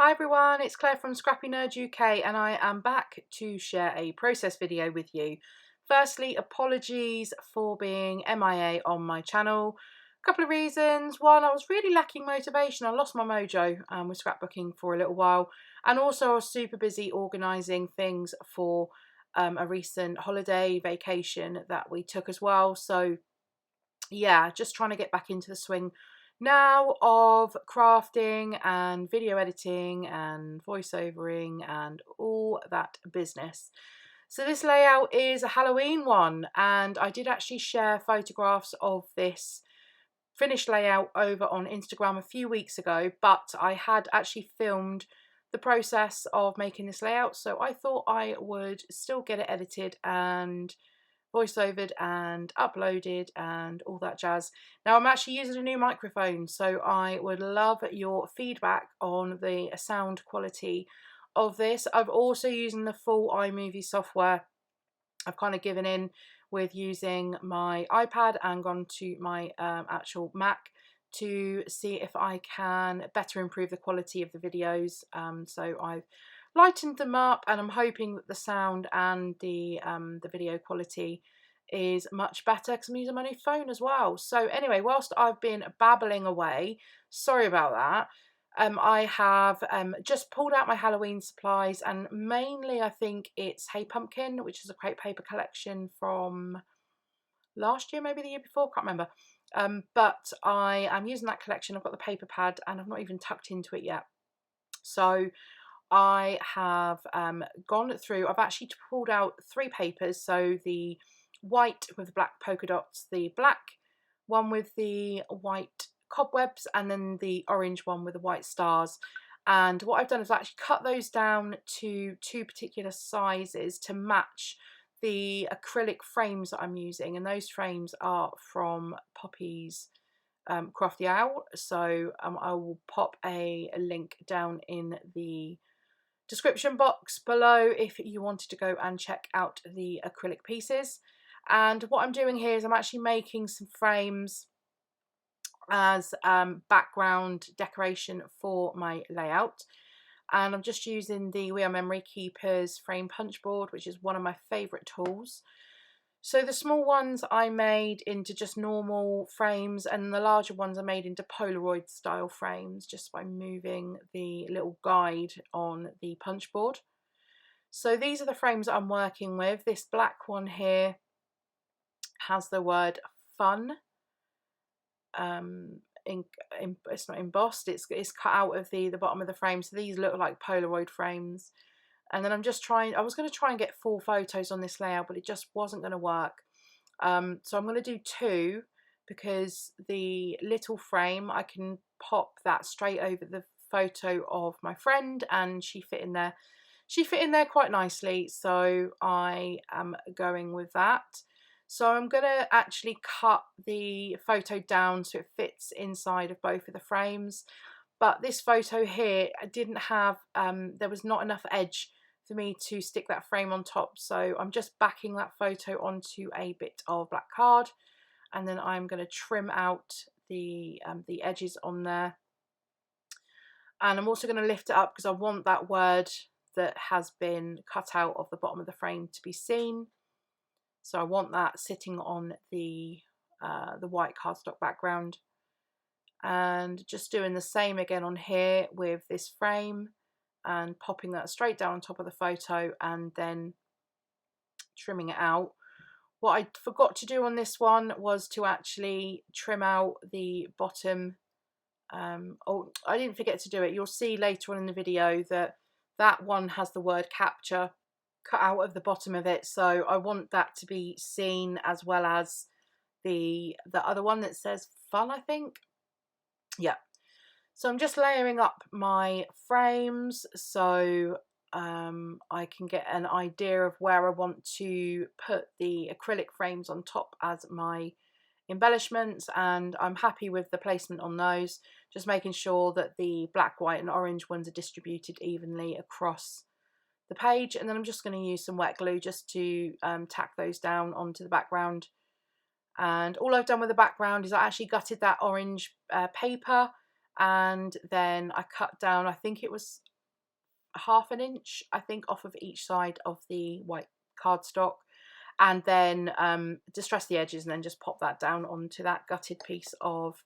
Hi everyone, it's Claire from ScrappyNerdUK and I am back to share a process video with you. Firstly, apologies for being MIA on my channel. A couple of reasons. One, I was really lacking motivation. I lost my mojo with scrapbooking for a little while, and also I was super busy organising things for a recent holiday vacation that we took as well. So yeah, just trying to get back into the swing now of crafting and video editing and voiceovering and all that business. So this layout is a Halloween one, and I did actually share photographs of this finished layout over on Instagram a few weeks ago, but I had actually filmed the process of making this layout, so I thought I would still get it edited and voiceovered and uploaded and all that jazz. Now I'm actually using a new microphone, so I would love your feedback on the sound quality of this. I've also using the full iMovie software. I've kind of given in with using my iPad and gone to my actual Mac to see if I can better improve the quality of the videos. So I've lightened them up, and I'm hoping that the sound and the video quality is much better because I'm using my new phone as well. So anyway, whilst I've been babbling away, sorry about that. I have just pulled out my Halloween supplies, and mainly I think it's Hey Pumpkin, which is a crepe paper collection from last year, maybe the year before, can't remember. But I am using that collection. I've got the paper pad and I've not even tucked into it yet. So I have gone through, I've actually pulled out 3 papers. So the white with the black polka dots, the black one with the white cobwebs, and then the orange one with the white stars. And what I've done is actually cut those down to 2 particular sizes to match the acrylic frames that I'm using, and those frames are from Poppy's Crafty Owl. So I will pop a link down in the description box below if you wanted to go and check out the acrylic pieces. And what I'm doing here is I'm actually making some frames as background decoration for my layout, and I'm just using the We Are Memory Keepers frame punch board, which is one of my favourite tools. So the small ones I made into just normal frames, and the larger ones I made into Polaroid style frames just by moving the little guide on the punch board. So these are the frames that I'm working with. This black one here has the word fun. It's not embossed, it's cut out of the bottom of the frame, so these look like Polaroid frames. And then I was going to try and get 4 photos on this layout, but it just wasn't going to work. So I'm going to do 2, because the little frame, I can pop that straight over the photo of my friend, and she fit in there quite nicely, so I am going with that. So I'm going to actually cut the photo down so it fits inside of both of the frames. But this photo here, I didn't have, there was not enough edge for me to stick that frame on top. So I'm just backing that photo onto a bit of black card, and then I'm going to trim out the edges on there. And I'm also going to lift it up because I want that word that has been cut out of the bottom of the frame to be seen. So I want that sitting on the white cardstock background, and just doing the same again on here with this frame and popping that straight down on top of the photo and then trimming it out. What I forgot to do on this one was to actually trim out the bottom. Oh, I didn't forget to do it. You'll see later on in the video that that one has the word capture cut out of the bottom of it, so I want that to be seen, as well as the other one that says fun, I think. Yeah, so I'm just layering up my frames so I can get an idea of where I want to put the acrylic frames on top as my embellishments, and I'm happy with the placement on those, just making sure that the black, white and orange ones are distributed evenly across the page. And then I'm just going to use some wet glue just to tack those down onto the background. And all I've done with the background is I actually gutted that orange paper, and then I cut down, I think it was half an inch, I think, off of each side of the white cardstock, and then distress the edges and then just pop that down onto that gutted piece of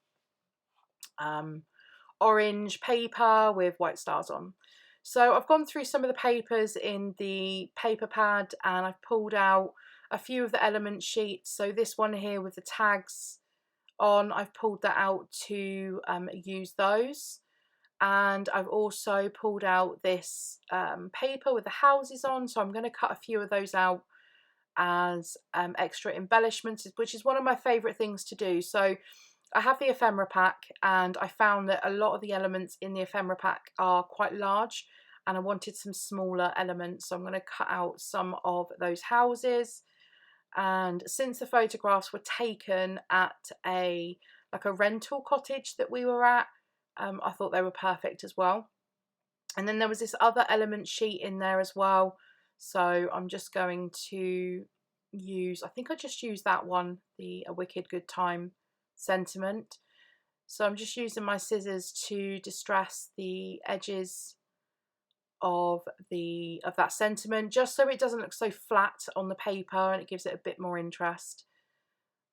orange paper with white stars on. So I've gone through some of the papers in the paper pad and I've pulled out a few of the element sheets. So this one here with the tags on, I've pulled that out to use those. And I've also pulled out this paper with the houses on, so I'm going to cut a few of those out as extra embellishments, which is one of my favourite things to do. So I have the ephemera pack, and I found that a lot of the elements in the ephemera pack are quite large, and I wanted some smaller elements, so I'm going to cut out some of those houses. And since the photographs were taken at a rental cottage that we were at, I thought they were perfect as well. And then there was this other element sheet in there as well, so I'm just going to use, I think I just used that one, the A Wicked Good Time sentiment. So I'm just using my scissors to distress the edges of that sentiment, just so it doesn't look so flat on the paper and it gives it a bit more interest.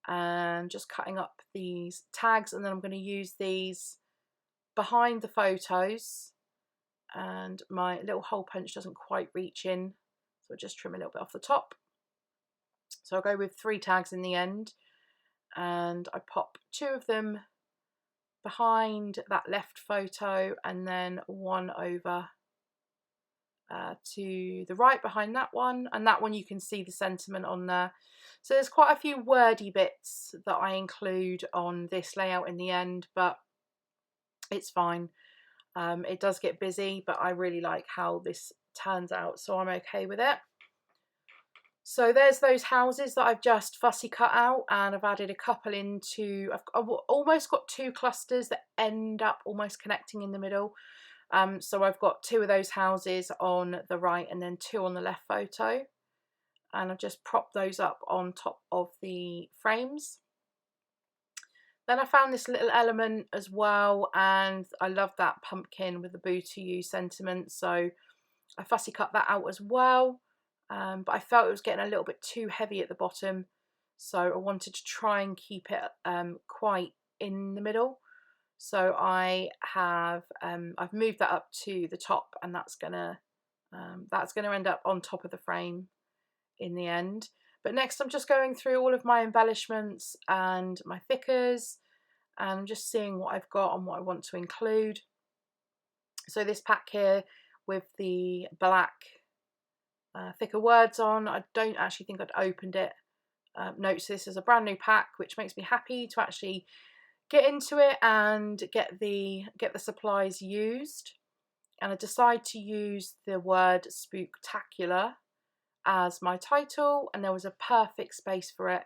And just cutting up these tags, and then I'm going to use these behind the photos, and my little hole punch doesn't quite reach in, so I'll just trim a little bit off the top. So I'll go with 3 tags in the end, and I pop 2 of them behind that left photo and then 1 over to the right behind that one, and that one you can see the sentiment on there. So there's quite a few wordy bits that I include on this layout in the end, but it's fine. It does get busy, but I really like how this turns out, so I'm okay with it. So there's those houses that I've just fussy cut out, and I've added a couple into, I've almost got 2 clusters that end up almost connecting in the middle. So I've got 2 of those houses on the right and then 2 on the left photo, and I've just propped those up on top of the frames. Then I found this little element as well, and I love that pumpkin with the boo to you sentiment, so I fussy cut that out as well. But I felt it was getting a little bit too heavy at the bottom, so I wanted to try and keep it quite in the middle. So I have I've moved that up to the top, and that's gonna end up on top of the frame in the end. But next I'm just going through all of my embellishments and my thickers, and I'm just seeing what I've got and what I want to include. So this pack here with the black thicker words on, I don't actually think I'd opened it. Note, so this is a brand new pack, which makes me happy to actually get into it and get the supplies used. And I decide to use the word Spooktacular as my title, and there was a perfect space for it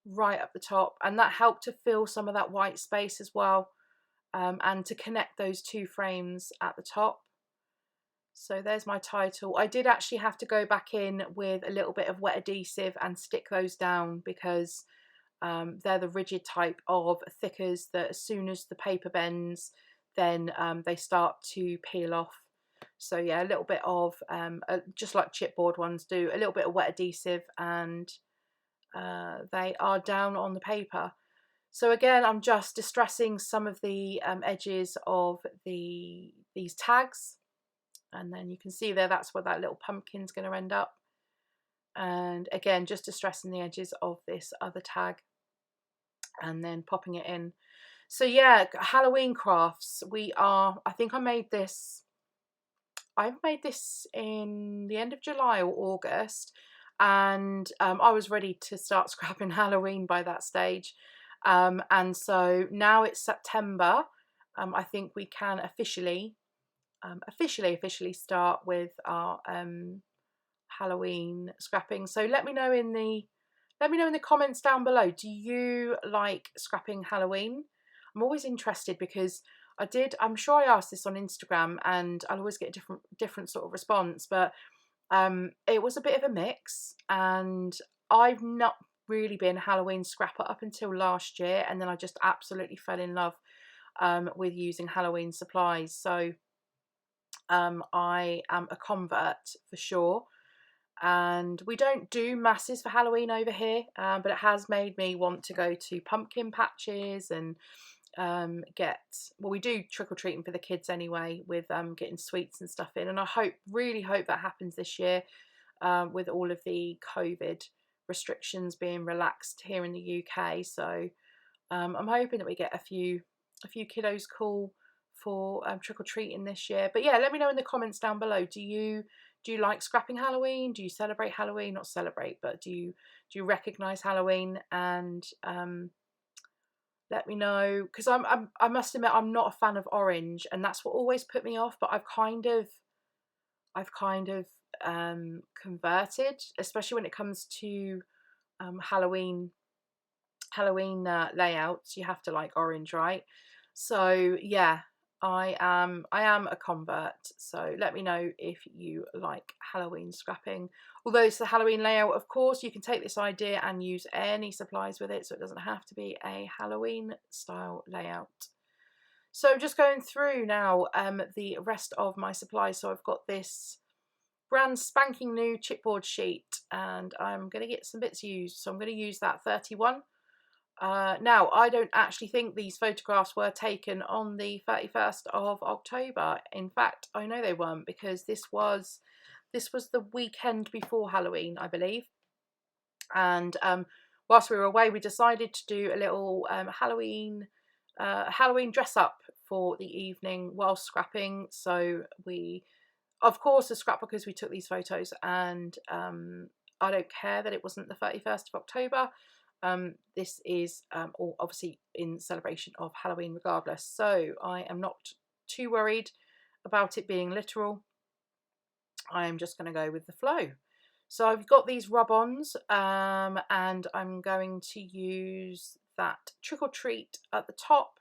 right up the top, and that helped to fill some of that white space as well, and to connect those 2 frames at the top. So there's my title. I did actually have to go back in with a little bit of wet adhesive and stick those down, because they're the rigid type of thickers that as soon as the paper bends, then they start to peel off. So yeah, a little bit of, just like chipboard ones do, a little bit of wet adhesive, and they are down on the paper. So again, I'm just distressing some of the edges of these tags, and then you can see there, that's where that little pumpkin's going to end up. And again, just distressing the edges of this other tag and then popping it in. So yeah, Halloween crafts. I think I've made this in the end of July or August, and I was ready to start scrapping Halloween by that stage. And so now it's September. I think we can officially start with our Halloween scrapping. So let me know in the comments down below, do you like scrapping Halloween? I'm always interested, because I'm sure I asked this on Instagram and I'll always get a different sort of response, but it was a bit of a mix, and I've not really been a Halloween scrapper up until last year, and then I just absolutely fell in love with using Halloween supplies. So I am a convert for sure, and we don't do masses for Halloween over here, but it has made me want to go to pumpkin patches and well, we do trick-or-treating for the kids anyway, with getting sweets and stuff in, and I really hope that happens this year, with all of the COVID restrictions being relaxed here in the UK. So I'm hoping that we get a few kiddos cool for trick-or-treating this year. But yeah, let me know in the comments down below, do you like scrapping Halloween? Do you celebrate Halloween? Not celebrate, but do you recognize Halloween? And let me know, because I must admit I'm not a fan of orange, and that's what always put me off. But I've kind of converted, especially when it comes to Halloween layouts. You have to like orange, right? So yeah, I am a convert. So let me know if you like Halloween scrapping. Although it's the Halloween layout, of course, you can take this idea and use any supplies with it, so it doesn't have to be a Halloween style layout. So I'm just going through now the rest of my supplies. So I've got this brand spanking new chipboard sheet, and I'm going to get some bits used. So I'm going to use that 31. Now, I don't actually think these photographs were taken on the 31st of October. In fact, I know they weren't, because this was the weekend before Halloween, I believe. And whilst we were away, we decided to do a little Halloween dress up for the evening while scrapping. So we, of course, as scrapbookers, we took these photos, and I don't care that it wasn't the 31st of October. This is all obviously in celebration of Halloween regardless, so I am not too worried about it being literal. I am just going to go with the flow. So I've got these rub-ons, and I'm going to use that Trick or Treat at the top,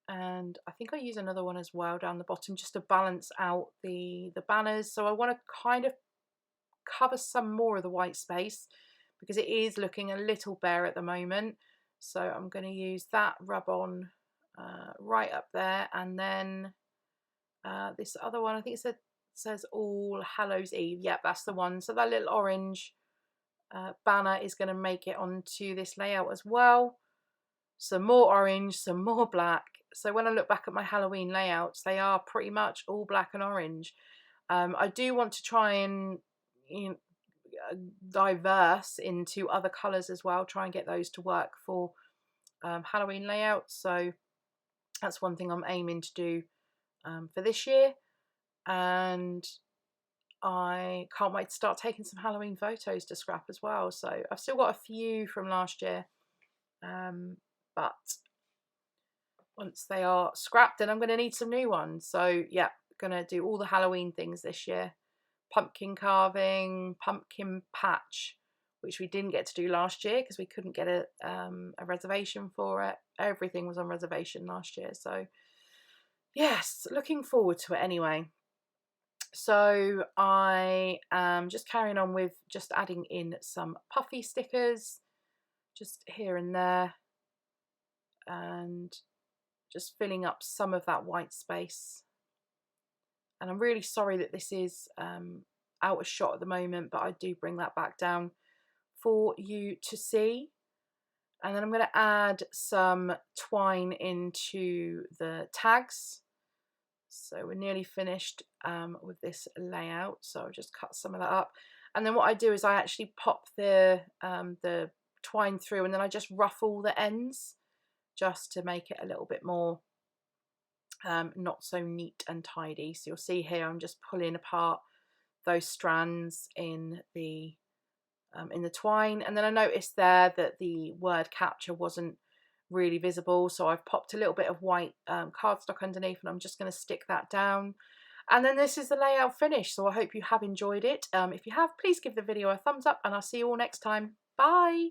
and I think I use another one as well down the bottom, just to balance out the banners. So I want to kind of cover some more of the white space, because it is looking a little bare at the moment. So I'm going to use that rub-on right up there, and then this other one, I think it says All Hallows Eve. Yep, that's the one. So that little orange banner is going to make it onto this layout as well. Some more orange, some more black. So when I look back at my Halloween layouts, they are pretty much all black and orange. I do want to try and diverse into other colours as well, try and get those to work for Halloween layouts. So that's one thing I'm aiming to do for this year, and I can't wait to start taking some Halloween photos to scrap as well. So I've still got a few from last year, but once they are scrapped, then I'm going to need some new ones. So yeah, going to do all the Halloween things this year. Pumpkin carving, pumpkin patch, which we didn't get to do last year because we couldn't get a reservation for it. Everything was on reservation last year. So yes, looking forward to it anyway. So I am just carrying on with just adding in some puffy stickers just here and there, and just filling up some of that white space. And I'm really sorry that this is out of shot at the moment, but I do bring that back down for you to see. And then I'm going to add some twine into the tags. So we're nearly finished with this layout. So I'll just cut some of that up. And then what I do is I actually pop the twine through, and then I just ruffle the ends just to make it a little bit more not so neat and tidy. So you'll see here I'm just pulling apart those strands in the twine, and then I noticed there that the word capture wasn't really visible, so I've popped a little bit of white cardstock underneath, and I'm just going to stick that down. And then this is the layout finished. So I hope you have enjoyed it. If you have, please give the video a thumbs up, and I'll see you all next time. Bye.